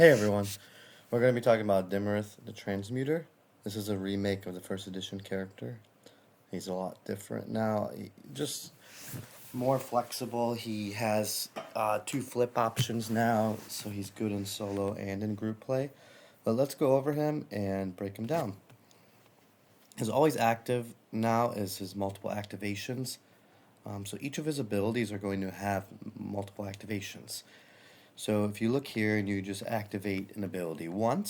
Hey everyone, we're going to be talking about Dimirith, the Transmutor. This is a remake of the first edition character. He's a lot different now, just more flexible. He has two flip options now, so he's good in solo and in group play. But let's go over him and break him down. His always active now is his multiple activations. So each of his abilities are going to have multiple activations. So if you look here and you just activate an ability one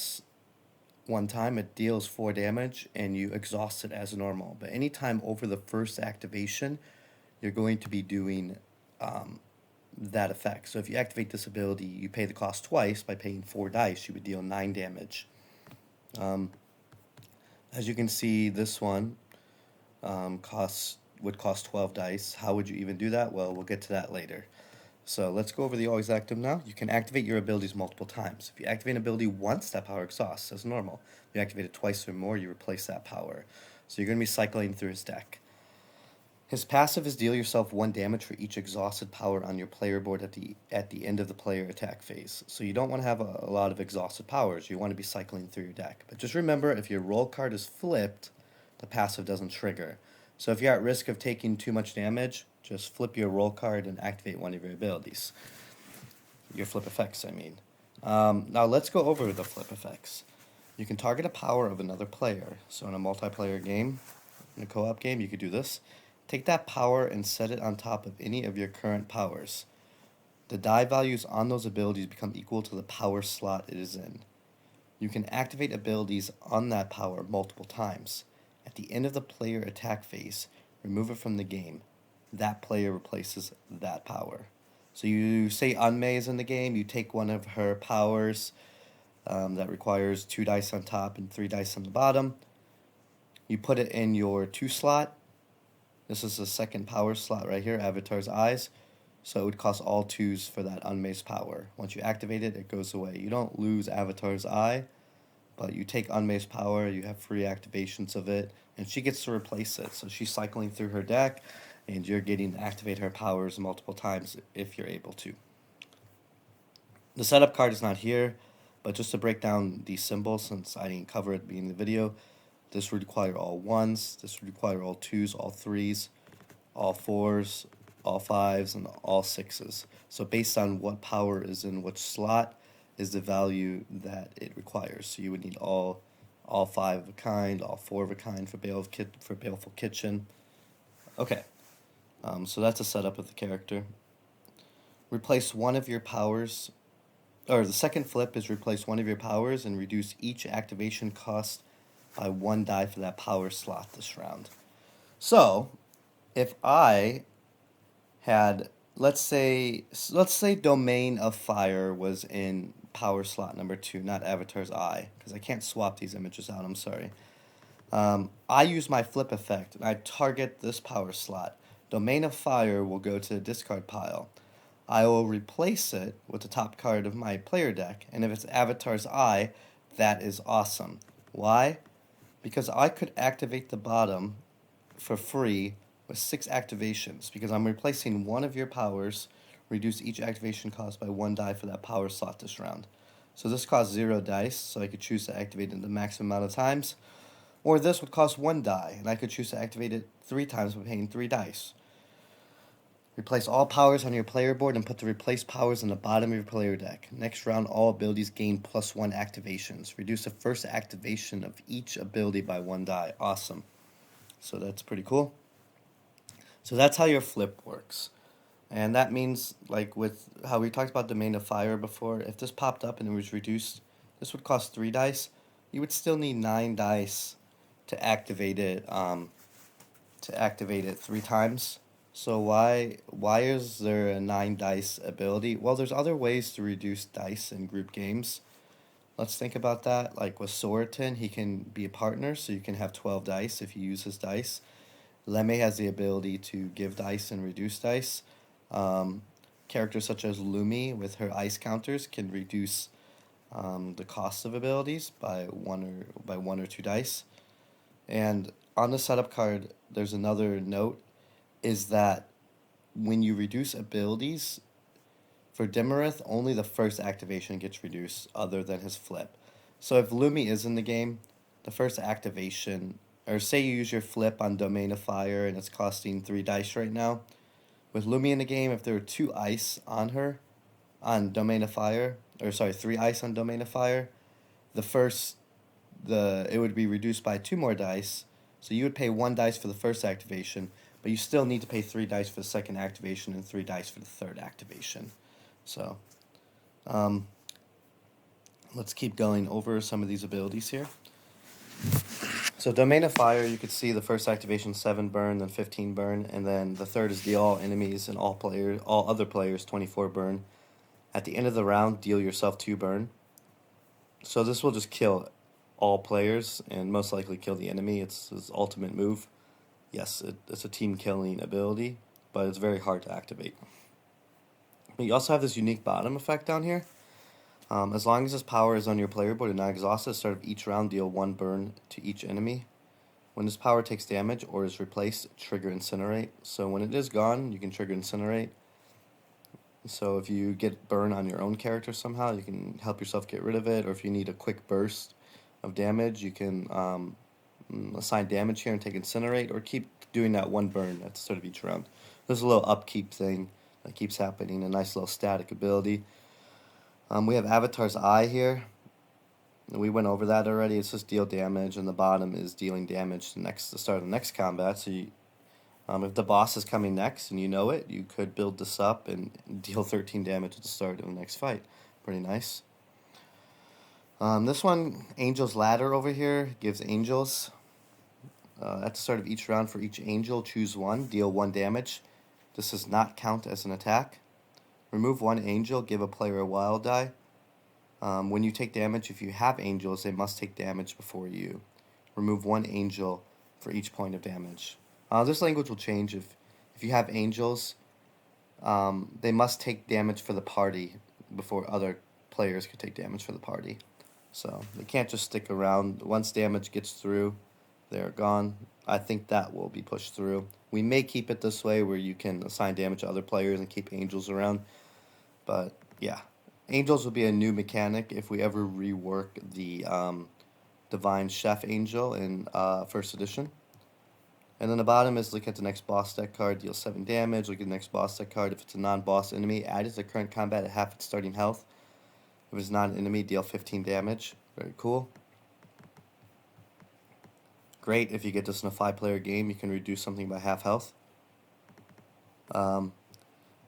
time it deals 4 damage and you exhaust it as normal. But anytime over the first activation, you're going to be doing that effect. So if you activate this ability, you pay the cost twice. By paying 4 dice, you would deal 9 damage. As you can see, this one would cost 12 dice. How would you even do that? Well, we'll get to that later. So let's go over the always active now. You can activate your abilities multiple times. If you activate an ability once, that power exhausts as normal. If you activate it twice or more, you replace that power. So you're going to be cycling through his deck. His passive is deal yourself 1 damage for each exhausted power on your player board at the end of the player attack phase. So you don't want to have a lot of exhausted powers. You want to be cycling through your deck. But just remember, if your roll card is flipped, the passive doesn't trigger. So if you're at risk of taking too much damage, just flip your roll card and activate one of your abilities. Your flip effects, I mean. Now let's go over the flip effects. You can target a power of another player. So in a multiplayer game, in a co-op game, you could do this. Take that power and set it on top of any of your current powers. The die values on those abilities become equal to the power slot it is in. You can activate abilities on that power multiple times. At the end of the player attack phase, remove it from the game. That player replaces that power. So you say Unmei is in the game, you take one of her powers that requires 2 dice on top and 3 dice on the bottom. You put it in your 2 slot. This is the second power slot right here, Avatar's Eyes. So it would cost all 2s for that Unmei's power. Once you activate it, it goes away. You don't lose Avatar's Eye, but you take Unmei's power, you have free activations of it, and she gets to replace it. So she's cycling through her deck, and you're getting to activate her powers multiple times if you're able to. The setup card is not here, but just to break down these symbols, since I didn't cover it in the video, this would require all 1s, this would require all 2s, all 3s, all 4s, all 5s, and all 6s. So based on what power is in which slot is the value that it requires. So you would need all 5 of a kind, all 4 of a kind for Baleful Kitchen. Okay, so that's a setup of the character. Replace one of your powers, or the second flip is replace one of your powers and reduce each activation cost by 1 die for that power slot this round. So, if I had, let's say Domain of Fire was in power slot number 2, not Avatar's Eye, because I can't swap these images out, I'm sorry. I use my flip effect, and I target this power slot. Domain of Fire will go to the discard pile. I will replace it with the top card of my player deck, and if it's Avatar's Eye, that is awesome. Why? Because I could activate the bottom for free with 6 activations, because I'm replacing one of your powers, reduce each activation cost by 1 die for that power slot this round. So this costs 0 dice, so I could choose to activate it the maximum amount of times. Or this would cost 1 die, and I could choose to activate it 3 times by paying 3 dice. Replace all powers on your player board and put the replaced powers in the bottom of your player deck. Next round, all abilities gain +1 activations. Reduce the first activation of each ability by 1 die. Awesome. So that's pretty cool. So that's how your flip works. And that means, like with how we talked about Domain of Fire before, if this popped up and it was reduced, this would cost 3 dice. You would still need 9 dice to activate it 3 times. So why is there a 9 dice ability? Well, there's other ways to reduce dice in group games. Let's think about that. Like with Soriton, he can be a partner, so you can have 12 dice if you use his dice. Lemme has the ability to give dice and reduce dice. Characters such as Lumi with her ice counters can reduce the cost of abilities by 1 or 2 dice. And on the setup card, there's another note, is that when you reduce abilities, For Dimirith, only the first activation gets reduced other than his flip. So if Lumi is in the game, the first activation, or say you use your flip on Domain of Fire and it's costing 3 dice right now. With Lumi in the game, if there were 2 ice on her, on Domain of Fire, or sorry, 3 ice on Domain of Fire, it would be reduced by 2 more dice. So you would pay 1 dice for the first activation, but you still need to pay 3 dice for the second activation and 3 dice for the third activation. So, let's keep going over some of these abilities here. So Domain of Fire, you could see the first activation 7 burn, then 15 burn, and then the third is deal all enemies and all other players 24 burn. At the end of the round, deal yourself 2 burn. So this will just kill all players and most likely kill the enemy. It's his ultimate move. Yes, it's a team killing ability, but it's very hard to activate. But you also have this unique bottom effect down here. As long as this power is on your player board and not exhausted, at the start of each round, deal 1 burn to each enemy. When this power takes damage or is replaced, trigger Incinerate. So when it is gone, you can trigger Incinerate. So if you get burn on your own character somehow, you can help yourself get rid of it. Or if you need a quick burst of damage, you can assign damage here and take Incinerate, or keep doing that 1 burn at the start of each round. There's a little upkeep thing that keeps happening, a nice little static ability. We have Avatar's Eye here. We went over that already. It's just deal damage, and the bottom is dealing damage to the start of the next combat. So if the boss is coming next and you know it, you could build this up and deal 13 damage at the start of the next fight. Pretty nice. This one, Angel's Ladder over here, gives angels. At the start of each round, for each angel, choose 1, deal 1 damage. This does not count as an attack. Remove 1 angel, give a player a wild die. When you take damage, if you have angels, they must take damage before you. Remove 1 angel for each point of damage. This language will change if you have angels. They must take damage for the party before other players could take damage for the party. So they can't just stick around. Once damage gets through, they're gone. I think that will be pushed through. We may keep it this way where you can assign damage to other players and keep angels around. But yeah, angels will be a new mechanic if we ever rework the Divine Chef Angel in 1st edition. And then the bottom is look at the next boss deck card, deal 7 damage. Look at the next boss deck card. If it's a non-boss enemy, add it to current combat at half its starting health. If it's not an enemy, deal 15 damage. Very cool. Great if you get this in a 5-player game, you can reduce something by half health.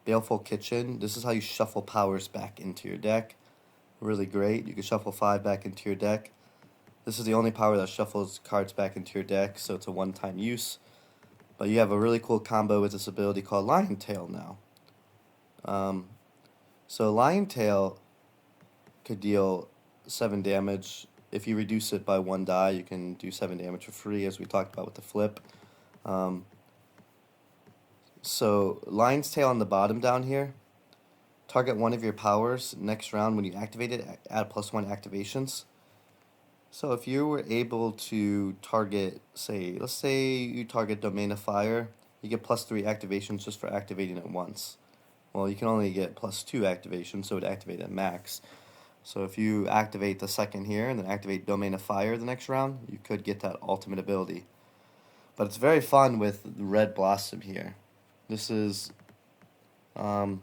Baleful Kitchen, this is how you shuffle powers back into your deck. Really great. You can shuffle 5 back into your deck. This is the only power that shuffles cards back into your deck, so it's a one-time use. But you have a really cool combo with this ability called Lion Tail now. So Lion Tail could deal 7 damage. If you reduce it by 1 die, you can do 7 damage for free, as we talked about with the flip. So Lion's Tail on the bottom down here. Target 1 of your powers. Next round, when you activate it, add +1 activations. So if you were able to target, let's say you target Domain of Fire, you get +3 activations just for activating it once. Well, you can only get +2 activations, so it would activate at max. So if you activate the second here and then activate Domain of Fire the next round, you could get that ultimate ability. But it's very fun with Red Blossom here. This is a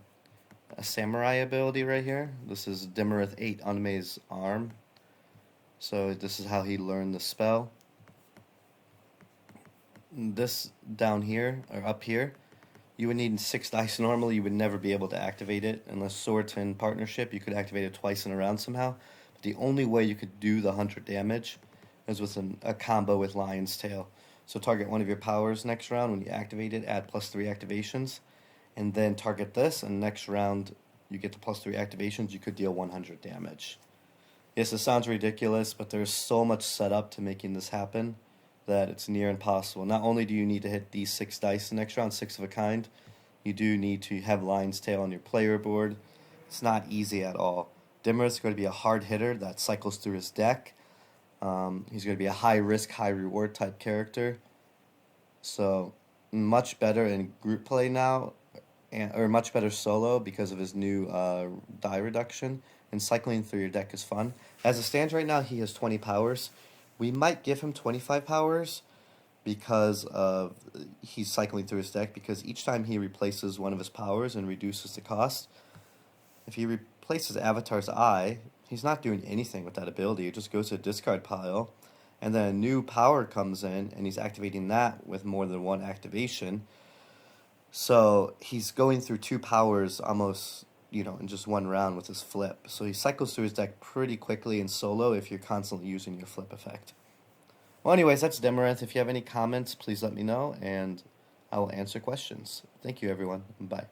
samurai ability right here. This is Dimirith 8 Unmei's arm. So this is how he learned the spell. This down here, or up here, you would need 6 dice normally. You would never be able to activate it unless Swords in Partnership. You could activate it twice in a round somehow. But the only way you could do the 100 damage is with a combo with Lion's Tail. So target 1 of your powers next round. When you activate it, add +3 activations. And then target this, and next round you get the +3 activations. You could deal 100 damage. Yes, it sounds ridiculous, but there's so much setup to making this happen that it's near impossible. Not only do you need to hit these 6 dice the next round, 6 of a kind, you do need to have Lion's Tail on your player board. It's not easy at all. Dimirith is going to be a hard hitter that cycles through his deck. He's going to be a high risk, high reward type character. So much better in group play now, or much better solo because of his new die reduction. And cycling through your deck is fun. As it stands right now, he has 20 powers. We might give him 25 powers because of he's cycling through his deck, because each time he replaces one of his powers and reduces the cost, if he replaces Avatar's Eye, he's not doing anything with that ability. It just goes to a discard pile, and then a new power comes in, and he's activating that with more than one activation. So he's going through two powers almost, in just one round with his flip. So he cycles through his deck pretty quickly in solo if you're constantly using your flip effect. Well, anyways, that's Dimirith. If you have any comments, please let me know, and I will answer questions. Thank you, everyone. Bye.